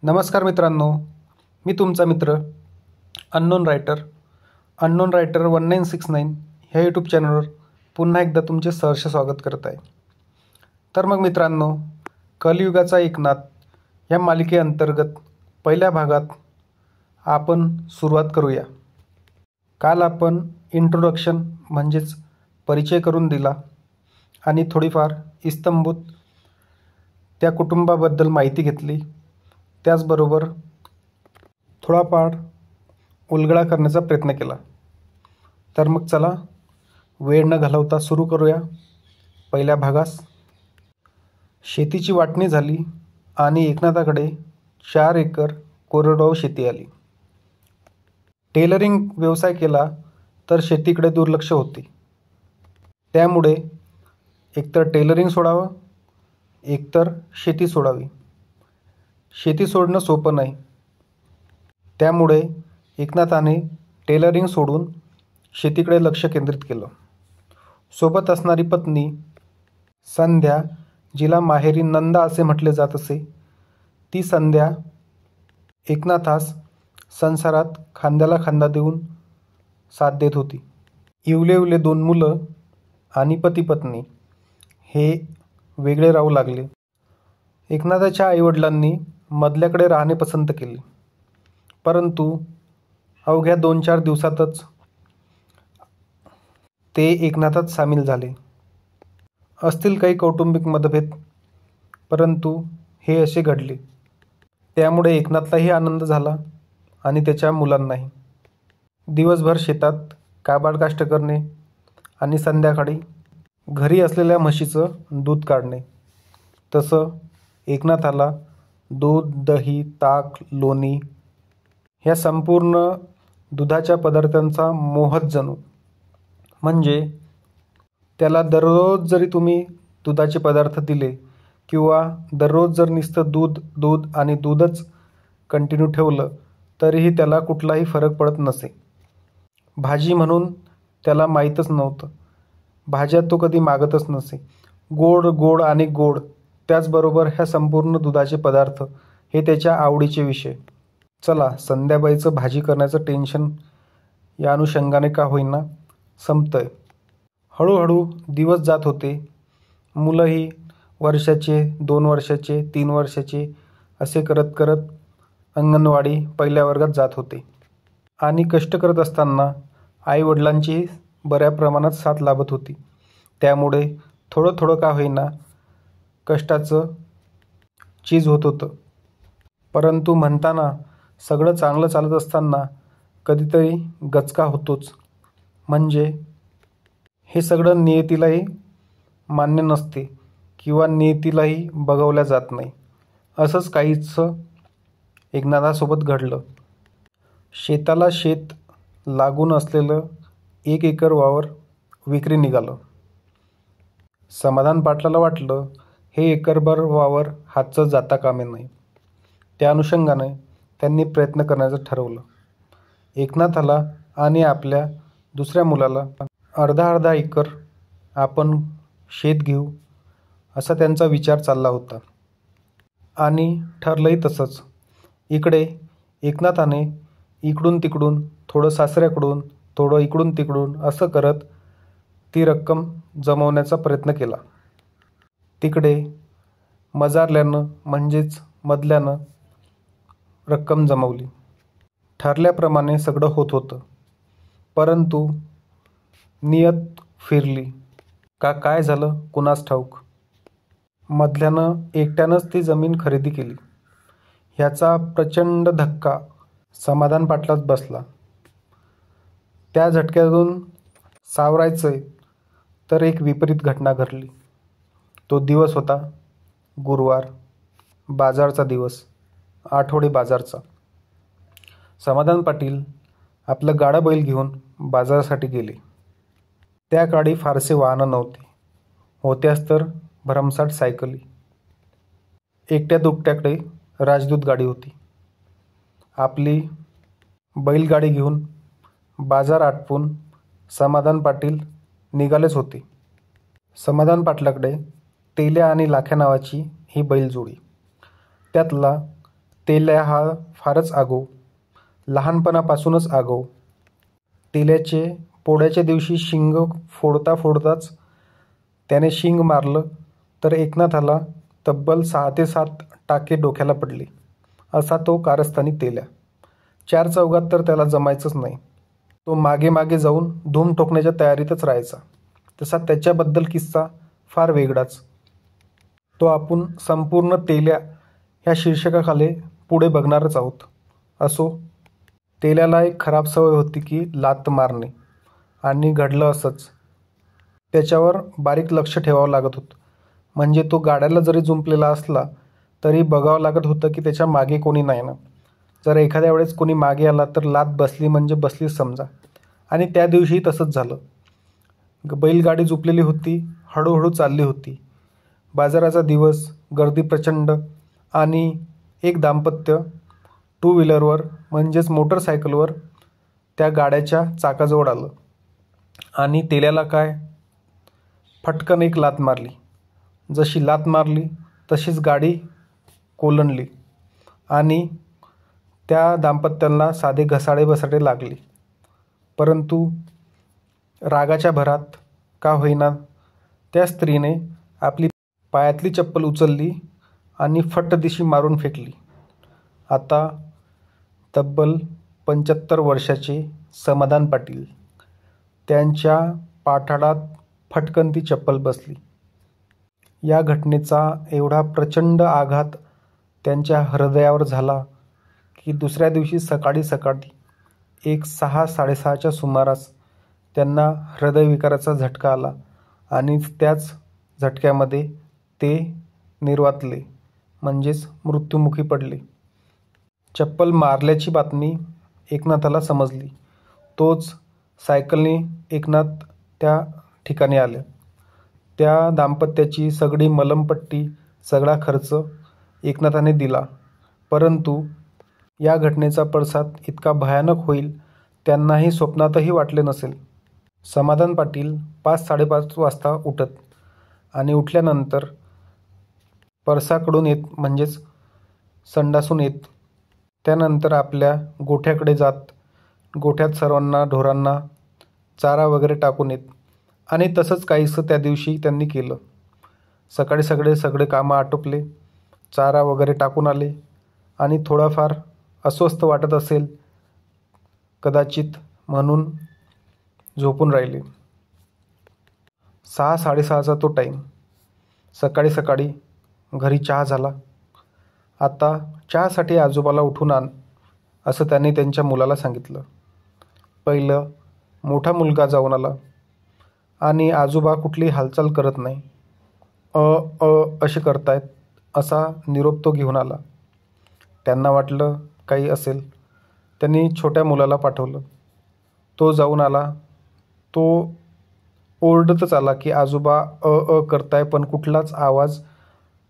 नमस्कार मित्रांनो, मी तुमचा मित्र अननोन रायटर 1969 ह्या यूट्यूब चॅनलवर पुन्हा एकदा तुमचे सहर्ष स्वागत करत आहे. तर मग मित्रांनो, कलियुगाचा एकनाथ ह्या मालिकेअंतर्गत पहिल्या भागात आपण सुरुवात करूया. काल आपण इंट्रोडक्शन म्हणजेच परिचय करून दिला आणि थोडीफार इस्तंभूत त्या कुटुंबाबद्दल माहिती घेतली. त्याचबरोबर थोडाफार उलगडा करण्याचा प्रयत्न केला. तर मग चला वेळ न घालवता सुरू करूया पहिल्या भागास. शेतीची वाटणी झाली आणि एकनाथाकडे 4 एकर कोरडवाहू शेती आली. टेलरिंग व्यवसाय केला तर शेतीकडे दुर्लक्ष होते. त्यामुळे एकतर टेलरिंग सोडावं, एकतर शेती सोडावी. शेती सोडणं सोपं नाही. त्यामुळे एकनाथाने टेलरिंग सोडून शेतीकडे लक्ष केंद्रित केलं. सोबत असणारी पत्नी संध्या, जिला माहेरी नंदा असे म्हटले जात असे, ती संध्या एकनाथास संसारात खांद्याला खांदा देऊन साथ देत होती. इवले 2 मुलं आणि पती पत्नी हे वेगळे राहू लागले. एकनाथाच्या आईवडिलांनी मधल्याकडे राहणे पसंत केले, परंतु अवघ्या 2-4 दिवसातच ते एकनाथात सामील झाले. असतील काही कौटुंबिक मतभेद, परंतु हे असे घडले. त्यामुळे एकनाथलाही आनंद झाला आणि त्याच्या मुलांनाही. दिवसभर शेतात काबाड काष्ट करणे आणि संध्याकाळी घरी असलेल्या म्हशीचं दूध काढणे. तसं एकनाथाला दूध, दही, ताक, लोणी ह्या संपूर्ण दुधाच्या पदार्थांचा मोहच जणू. म्हणजे त्याला दररोज जरी तुम्ही दुधाचे पदार्थ दिले किंवा दररोज जर नुसतं दूध आणि दूधच कंटिन्यू ठेवलं तरीही त्याला कुठलाही फरक पडत नसे. भाजी म्हणून त्याला माहीतच नव्हतं. भाज्या तो कधी मागतच नसे. गोड आणि गोड, त्याचबरोबर ह्या संपूर्ण दुधाचे पदार्थ हे त्याच्या आवडीचे विषय. चला, संध्याबाईचं भाजी करण्याचं टेन्शन या अनुषंगाने का होईना संपतंय. हळूहळू दिवस जात होते. मुलंही वर्षाचे, 2 वर्षाचे, 3 वर्षाचे असे करत करत अंगणवाडी पहिल्या वर्गात जात होते. आणि कष्ट करत असताना आईवडिलांची बऱ्या प्रमाणात साथ लाभत होती. त्यामुळे थोडं का होईना कष्टाचं चीज होत होतं. परंतु म्हणताना सगळं चांगलं चालत असताना कधीतरी गचका होतोच. म्हणजे हे सगळं नियतीलाही मान्य नसते किंवा नियतीलाही बघवल्या जात नाही. असंच काहीचं एकनाथासोबत घडलं. शेताला शेत लागून असलेलं 1 एकर वावर विक्री निघालं. समाधान पाटलाला वाटलं हे एकरभर वावर हातचं जाता कामे नाही. त्या अनुषंगाने त्यांनी प्रयत्न करण्याचं ठरवलं. एकनाथाला आणि आपल्या दुसऱ्या मुलाला अर्धा एकर आपण शेत घेऊ असा त्यांचा विचार चालला होता. आणि ठरलंही तसंच. इकडे एकनाथाने इकडून तिकडून, थोडं सासऱ्याकडून, थोडं इकडून तिकडून असं करत ती रक्कम जमवण्याचा प्रयत्न केला. तिकडे मजारल्यानं म्हणजेच मधल्यानं रक्कम जमवली. ठरल्याप्रमाणे सगळं होत होतं. परंतु नियत फिरली का काय झालं कुणास ठाऊक. मधल्यानं एकट्यानंच ती जमीन खरेदी केली. ह्याचा प्रचंड धक्का समाधान पाटलात बसला. त्या झटक्यातून सावरायचंय तर एक विपरीत घटना घडली. तो दिवस होता गुरुवार, बाजारचा दिवस, आठवडे बाजारचा. समाधान पाटील आपलं गाडं बैल घेऊन बाजारासाठी गेले. त्या काळी फारसे वाहनं नव्हते. होत्याच तर भरमसाठ सायकली. एकट्या दुकट्याकडे राजदूत गाडी होती. आपली बैलगाडी घेऊन बाजार आटपून समाधान पाटील निघालेच होते. समाधान पाटलाकडे तेल्या आणि लाख्या नावाची ही बैलजोडी. त्यातला तेल्या हा फारच आगाऊ, लहानपणापासूनच आगाऊ. तेल्याचे पोळ्याच्या दिवशी शिंग फोडता फोडताच त्याने शिंग मारलं तर एकनाथाला तब्बल 6 ते 7 टाके डोक्याला पडले. असा तो कारस्थानी तेल्या. 4 चौघात तर त्याला जमायचंच नाही. तो मागे मागे जाऊन धूम ठोकण्याच्या तयारीतच राहायचा. तसा त्याच्याबद्दल किस्सा फार वेगळाच. तो आपण संपूर्ण तेल्या ह्या शीर्षकाखाली पुढे बघणारच आहोत. असो, तेल्याला एक खराब सवय होती की लाथ मारणे, आणि घडलं असंच. त्याच्यावर बारीक लक्ष ठेवावं लागत होतं. म्हणजे तो गाड्याला जरी जुंपलेला असला तरी बघावं लागत होतं की त्याच्या मागे कोणी नाही ना. जर एखाद्या वेळेस कोणी मागे आला तर लाथ बसली म्हणजे बसलीच समजा. आणि त्या दिवशीही तसंच झालं. बैलगाडी जुंपलेली होती, हळूहळू चालली होती. बाजाराचा दिवस, गर्दी प्रचंड, आणि एक दाम्पत्य 2 व्हीलरवर म्हणजेच मोटरसायकलवर त्या गाड्याच्या चाकाजवळ आलं. आणि तेल्याला काय, फटकन एक लाथ मारली. जशी लाथ मारली तशीच गाडी कोलंडली आणि त्या दाम्पत्याला साधे घसाडे बसाडे लागले. परंतु रागाच्या भरात का होईना त्या स्त्रीने आपली पायातली चप्पल उचलली आणि फट्ट दिशी मारून फेकली. आता तब्बल 75 वर्षाचे समाधान पाटील, त्यांच्या पाठाडात फटकन ती चप्पल बसली. या घटनेचा एवढा प्रचंड आघात त्यांच्या हृदयावर झाला की दुसऱ्या दिवशी सकाळी सकाळी एक 6-6:30च्या सुमारास त्यांना हृदयविकाराचा झटका आला आणि त्याच झटक्यामध्ये ते निर्वातले, म्हणजेच मृत्युमुखी पडले. चप्पल मारल्याची बातमी एकनाथाला समजली. तोच सायकलने एकनाथ त्या ठिकाणी आले. त्या दाम्पत्याची सगळी मलमपट्टी, सगळा खर्च एकनाथाने दिला. परंतु या घटनेचा पडसाद इतका भयानक होईल त्यांनाही स्वप्नातही वाटले नसेल. समाधान पाटील 5-5:30 वाजता उठत आणि उठल्यानंतर परसाकडून येत, म्हणजेच संडासून येत. त्यानंतर आपल्या गोठ्याकडे जात, गोठ्यात सर्वांना ढोरांना चारा वगैरे टाकून येत. आणि तसंच काहीसं त्या दिवशी त्यांनी केलं. सकाळी सगळे कामं आटोपले, चारा वगैरे टाकून आले आणि थोडाफार अस्वस्थ वाटत असेल कदाचित म्हणून झोपून राहिले. 6-6:30चा तो टाईम. सकाळी सकाळी घरी चहा झाला. आता चहासाठी आजोबाला उठून आण असं त्यांनी त्यांच्या मुलाला सांगितलं. पहिलं मोठा मुलगा जाऊन आला आणि आजोबा कुठली हालचाल करत नाही, असे करतायत असा निरोप तो घेऊन आला. त्यांना वाटलं काही असेल. त्यांनी छोट्या मुलाला पाठवलं. तो जाऊन आला. तो ओरडतच आला की आजोबा करताय, पण कुठलाच आवाज,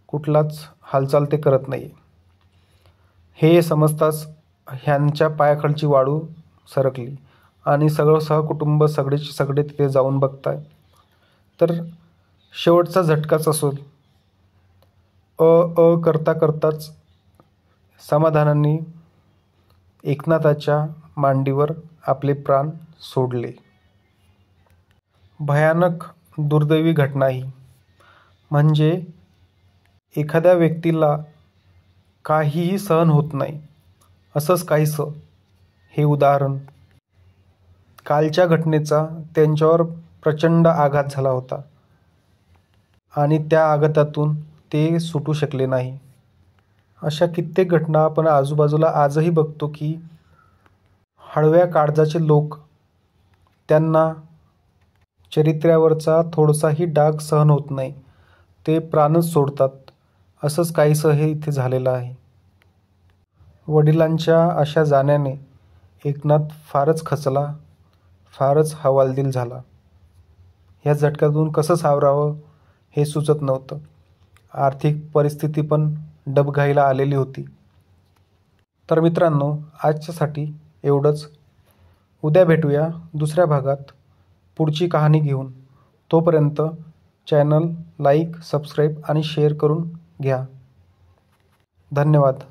कुठलाच हालचाल ते करत नाही. हे समजताच ह्यांच्या पायाखालची वाळू सरकली आणि सगळं सहकुटुंब सगळेचे सगळे तिथे जाऊन बघताय तर शेवटचा झटकाच असेल. करता करताच समाधानाने एकनाथाच्या मांडीवर आपले प्राण सोडले. भयानक दुर्दैवी घटना ही. म्हणजे एखाद्या व्यक्तीला काहीही सहन होत नाही असंच काहीसं हे उदाहरण. कालच्या घटनेचा त्यांच्यावर प्रचंड आघात झाला होता आणि त्या आघातातून ते सुटू शकले नाही. अशा कित्येक घटना आपण आजूबाजूला आजही बघतो की हळव्या काळजाचे लोक, त्यांना चरित्र्यावरचा थोडासाही डाग सहन होत नाही, ते प्राणच सोडतात. असंच काहीसं हे इथे झालेलं आहे. वडिलांच्या अशा जाण्याने एकनाथ फारच खचला, फारच हवालदिल झाला. ह्या झटक्यातून कसं सावरावं हे सुचत नव्हतं. आर्थिक परिस्थिती पण डबघाईला आलेली होती. तर मित्रांनो, आजच्यासाठी एवढंच. उद्या भेटूया दुसऱ्या भागात पुढची कहाणी घेऊन. तोपर्यंत चॅनल लाईक, सबस्क्राईब आणि शेअर करून घ्या. धन्यवाद.